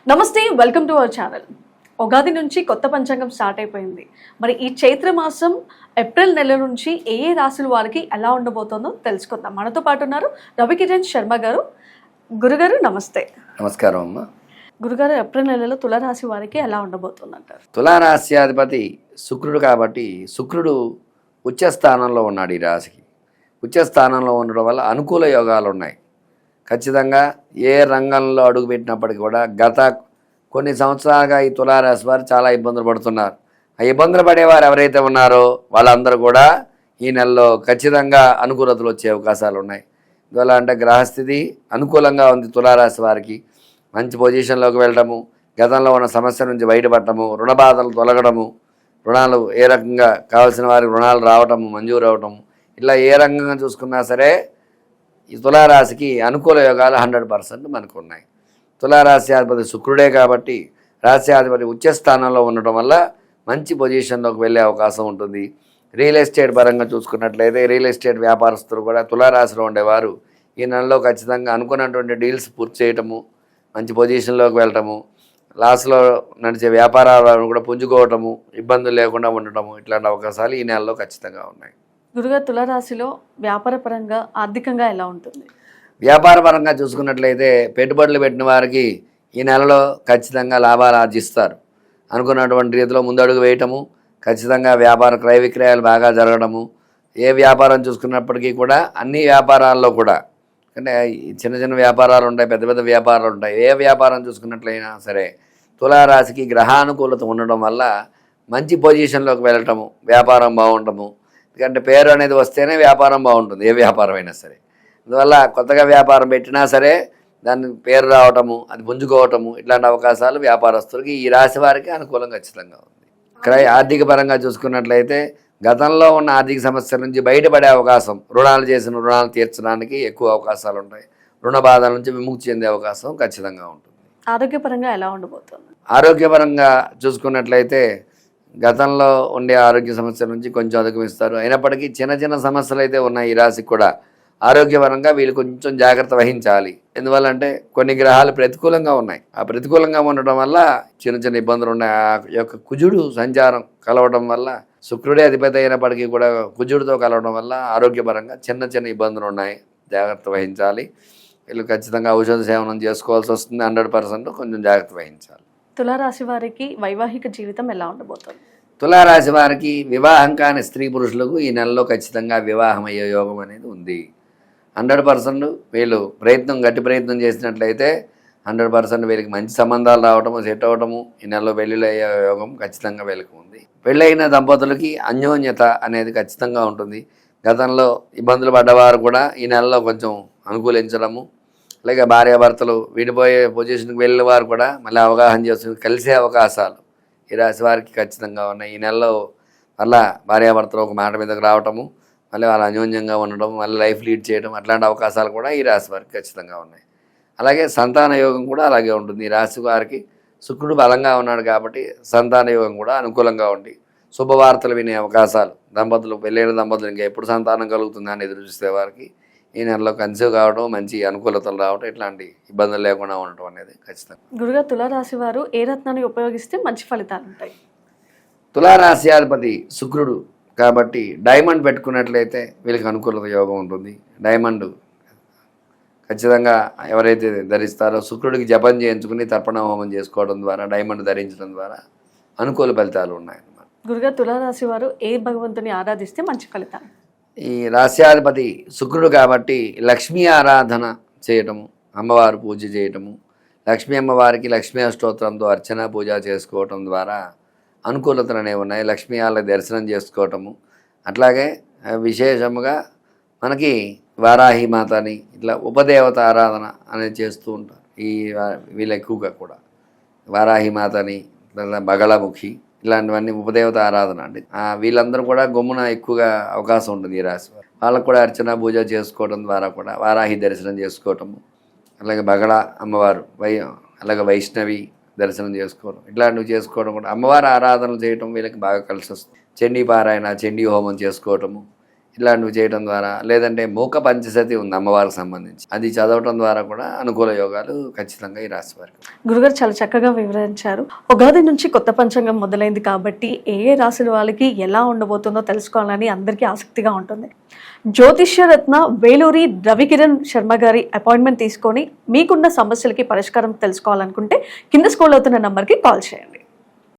నమస్తే, welcome to our channel. Ugadi నుంచి కొత్త పంచాంగం స్టార్ట్ అయిపోయింది. మరి ఈ చైత్ర మాసం ఏప్రిల్ నెల నుంచి ఏ ఏ రాశుల వారికి ఎలా ఉండబోతుందో తెలుసుకుందాం. మనతో పాటు ఉన్నారు రవికిరణ్ శర్మ గారు. గురుగారు నమస్తే. నమస్కారం అమ్మ. గురుగారు, ఏప్రిల్ నెలలో తులారాశి వారికి ఎలా ఉండబోతుందంటారు? తులారాశ్యాధిపతి శుక్రుడు కాబట్టి శుక్రుడు ఉచ్చ స్థానంలో ఉన్నాడు. ఈ రాశికి ఉచ్చ స్థానంలో ఉండడం వల్ల అనుకూల యోగాలు ఉన్నాయి. ఖచ్చితంగా ఏ రంగంలో అడుగుపెట్టినప్పటికీ కూడా గత కొన్ని సంవత్సరాలుగా ఈ తులారాశి వారు చాలా ఇబ్బందులు పడుతున్నారు. ఆ ఇబ్బందులు పడేవారు ఎవరైతే ఉన్నారో వాళ్ళందరూ కూడా ఈ నెలలో ఖచ్చితంగా అనుకూలతలు వచ్చే అవకాశాలు ఉన్నాయి. ఇవాళ అంటే గ్రహస్థితి అనుకూలంగా ఉంది. తులారాశి వారికి మంచి పొజిషన్లోకి వెళ్ళటము, గతంలో ఉన్న సమస్య నుంచి బయటపడటము, రుణ బాధలు తొలగడము, రుణాలు ఏ రకంగా కావాల్సిన వారికి రుణాలు రావటము, మంజూరు అవటము, ఇలా ఏ రంగంగా చూసుకున్నా సరే ఈ తులారాశికి అనుకూల యోగాలు 100% మనకు ఉన్నాయి. తులారాశ్యాధిపతి శుక్రుడే కాబట్టి రాశ్యాధిపతి ఉచ్చ స్థానంలో ఉండటం వల్ల మంచి పొజిషన్లోకి వెళ్ళే అవకాశం ఉంటుంది. రియల్ ఎస్టేట్ పరంగా చూసుకున్నట్లయితే రియల్ ఎస్టేట్ వ్యాపారస్తులు కూడా తులారాశిలో ఉండేవారు ఈ నెలలో ఖచ్చితంగా అనుకున్నటువంటి డీల్స్ పూర్తి చేయటము, మంచి పొజిషన్లోకి వెళ్ళటము, లాస్లో నడిచే వ్యాపారాలను కూడా పుంజుకోవటము, ఇబ్బందులు లేకుండా ఉండటము, ఇట్లాంటి అవకాశాలు ఈ నెలలో ఖచ్చితంగా ఉన్నాయి. గురుగారు, తులారాశిలో వ్యాపార పరంగా ఆర్థికంగా ఎలా ఉంటుంది? వ్యాపార పరంగా చూసుకున్నట్లయితే పెట్టుబడులు పెట్టిన వారికి ఈ నెలలో ఖచ్చితంగా లాభాలు ఆర్జిస్తారు. అనుకున్నటువంటి రీతిలో ముందడుగు వేయటము, ఖచ్చితంగా వ్యాపార క్రయ విక్రయాలు బాగా జరగడము, ఏ వ్యాపారం చూసుకున్నప్పటికీ కూడా అన్ని వ్యాపారాల్లో కూడా అంటే చిన్న చిన్న వ్యాపారాలు ఉంటాయి, పెద్ద పెద్ద వ్యాపారాలు ఉంటాయి. ఏ వ్యాపారం చూసుకున్నట్లయినా సరే తులారాశికి గ్రహానుకూలత ఉండడం వల్ల మంచి పొజిషన్లోకి వెళ్ళటము, వ్యాపారం బాగుండటము. ఎందుకంటే పేరు అనేది వస్తేనే వ్యాపారం బాగుంటుంది, ఏ వ్యాపారం అయినా సరే. అందువల్ల కొత్తగా వ్యాపారం పెట్టినా సరే దాని పేరు రావటము, అది పుంజుకోవటము, ఇట్లాంటి అవకాశాలు వ్యాపారస్తులకి ఈ రాశి వారికి అనుకూలం ఖచ్చితంగా ఉంది. ఆర్థిక పరంగా చూసుకున్నట్లయితే గతంలో ఉన్న ఆర్థిక సమస్యల నుంచి బయటపడే అవకాశం, రుణాలు చేసిన రుణాలు తీర్చడానికి ఎక్కువ అవకాశాలు ఉంటాయి. రుణ బాధల నుంచి విముక్తి చెందే అవకాశం ఖచ్చితంగా ఉంటుంది. ఆరోగ్యపరంగా ఎలా ఉండబోతుంది? ఆరోగ్యపరంగా చూసుకున్నట్లయితే గతంలో ఉండే ఆరోగ్య సమస్యల నుంచి కొంచెం అధిగమిస్తారు. అయినప్పటికీ చిన్న చిన్న సమస్యలు అయితే ఉన్నాయి. ఈ రాశికి కూడా ఆరోగ్యపరంగా వీళ్ళు కొంచెం జాగ్రత్త వహించాలి. ఎందువల్లంటే కొన్ని గ్రహాలు ప్రతికూలంగా ఉన్నాయి. ఆ ప్రతికూలంగా ఉండటం వల్ల చిన్న చిన్న ఇబ్బందులు ఉన్నాయి. ఆ యొక్క కుజుడు సంచారం కలవడం వల్ల, శుక్రుడే అధిపతి అయినప్పటికీ కూడా కుజుడితో కలవడం వల్ల ఆరోగ్యపరంగా చిన్న చిన్న ఇబ్బందులు ఉన్నాయి. జాగ్రత్త వహించాలి. వీళ్ళు ఖచ్చితంగా ఔషధ సేవనం చేసుకోవాల్సి వస్తుంది. 100% కొంచెం జాగ్రత్త వహించాలి. తులారాశి వారికి వైవాహిక జీవితం ఎలా ఉండబోతుంది? తులారాశి వారికి వివాహం కాని స్త్రీ పురుషులకు ఈ నెలలో ఖచ్చితంగా వివాహం అయ్యే యోగం అనేది ఉంది. 100% వీళ్ళు గట్టి ప్రయత్నం చేసినట్లయితే 100% వీళ్ళకి మంచి సంబంధాలు రావటము, సెట్ అవ్వటము, ఈ నెలలో పెళ్ళిళ్ళు అయ్యే యోగం ఖచ్చితంగా వీళ్ళకి ఉంది. పెళ్ళైన దంపతులకి అన్యోన్యత అనేది ఖచ్చితంగా ఉంటుంది. గతంలో ఇబ్బందులు పడ్డవారు కూడా ఈ నెలలో కొంచెం అనుకూలించడము, అలాగే భార్యాభర్తలు విడిపోయే పొజిషన్కి వెళ్ళిన వారు కూడా మళ్ళీ అవగాహన చేసుకుని కలిసే అవకాశాలు ఈ రాశి వారికి ఖచ్చితంగా ఉన్నాయి. ఈ నెలలో మళ్ళీ భార్యాభర్తలు ఒక మాట మీదకి రావటము, మళ్ళీ వాళ్ళు అన్యోన్యంగా ఉండడం, మళ్ళీ లైఫ్ లీడ్ చేయడం, అట్లాంటి అవకాశాలు కూడా ఈ రాశి వారికి ఖచ్చితంగా ఉన్నాయి. అలాగే సంతాన యోగం కూడా అలాగే ఉంటుంది. ఈ రాశి వారికి శుక్రుడు బలంగా ఉన్నాడు కాబట్టి సంతాన యోగం కూడా అనుకూలంగా ఉండి శుభవార్తలు వినే అవకాశాలు, పెళ్ళైన దంపతులు ఇంకా ఎప్పుడు సంతానం కలుగుతుందని ఎదురు చూసే వారికి ఈ నెలలో కన్సీవ్ కావడం, మంచి అనుకూలతలు రావడం, ఇట్లాంటి ఇబ్బందులు లేకుండా ఉండటం అనేది ఖచ్చితంగా. గురుగా, తులారాశి వారు ఏ రత్నాన్ని ఉపయోగిస్తే మంచి ఫలితాలు ఉంటాయి? తులారాశ్యాధిపతి శుక్రుడు కాబట్టి డైమండ్ పెట్టుకున్నట్లయితే వీళ్ళకి అనుకూలత యోగం ఉంటుంది. డైమండ్ ఖచ్చితంగా ఎవరైతే ధరిస్తారో శుక్రుడికి జపం చేయించుకుని తర్పణ హోమం చేసుకోవడం ద్వారా, డైమండ్ ధరించడం ద్వారా అనుకూల ఫలితాలు ఉన్నాయన్నమాట. గురుగా, తులారాశి వారు ఏ భగవంతుని ఆరాధిస్తే మంచి ఫలితాలు? ఈ రాశ్యాధిపతి శుక్రుడు కాబట్టి లక్ష్మీ ఆరాధన చేయటము, అమ్మవారు పూజ చేయటము, లక్ష్మీ అమ్మవారికి లక్ష్మీ అష్టోత్తరంతో అర్చన పూజ చేసుకోవటం ద్వారా అనుకూలతలు అనేవి ఉన్నాయి. లక్ష్మీ ఆలయ దర్శనం చేసుకోవటము, అట్లాగే విశేషముగా మనకి వారాహి మాతని ఇట్లా ఉపదేవత ఆరాధన అనేది చేస్తూ ఉంటారు. వీళ్ళు ఎక్కువగా కూడా వారాహి మాతని, బగళముఖి, ఇలాంటివన్నీ ఉపదేవత ఆరాధన అండి. వీళ్ళందరూ కూడా గమ్మున ఎక్కువగా అవకాశం ఉంటుంది ఈ రాశి వాళ్ళకు కూడా అర్చన పూజ చేసుకోవడం ద్వారా కూడా వారాహి దర్శనం చేసుకోవటము, అలాగే బగళ అమ్మవారు అలాగే వైష్ణవి దర్శనం చేసుకోవడం, ఇట్లాంటివి చేసుకోవడం కూడా, అమ్మవారి ఆరాధనలు చేయటం వీళ్ళకి బాగా కలిసి వస్తుంది. చండీ పారాయణ, చండీ హోమం చేసుకోవటము, ఇలాంటివి చేయడం ద్వారా, లేదంటే మూక పంచశతి ఉంది అమ్మవారికి సంబంధించి, అది చదవటం ద్వారా కూడా అనుకూల యోగాలు ఖచ్చితంగా ఈ రాశి వారికి. గురుగారు చాలా చక్కగా వివరించారు. ఉగాది నుంచి కొత్త పంచాంగం మొదలైంది కాబట్టి ఏ ఏ రాశుల వాళ్ళకి ఎలా ఉండబోతుందో తెలుసుకోవాలని అందరికీ ఆసక్తిగా ఉంటుంది. జ్యోతిష్యరత్న వేలూరి రవికిరణ్ శర్మ గారి అపాయింట్మెంట్ తీసుకొని మీకున్న సమస్యలకి పరిష్కారం తెలుసుకోవాలనుకుంటే కింద స్క్రోల్ అవుతున్న నంబర్కి కాల్ చేయండి.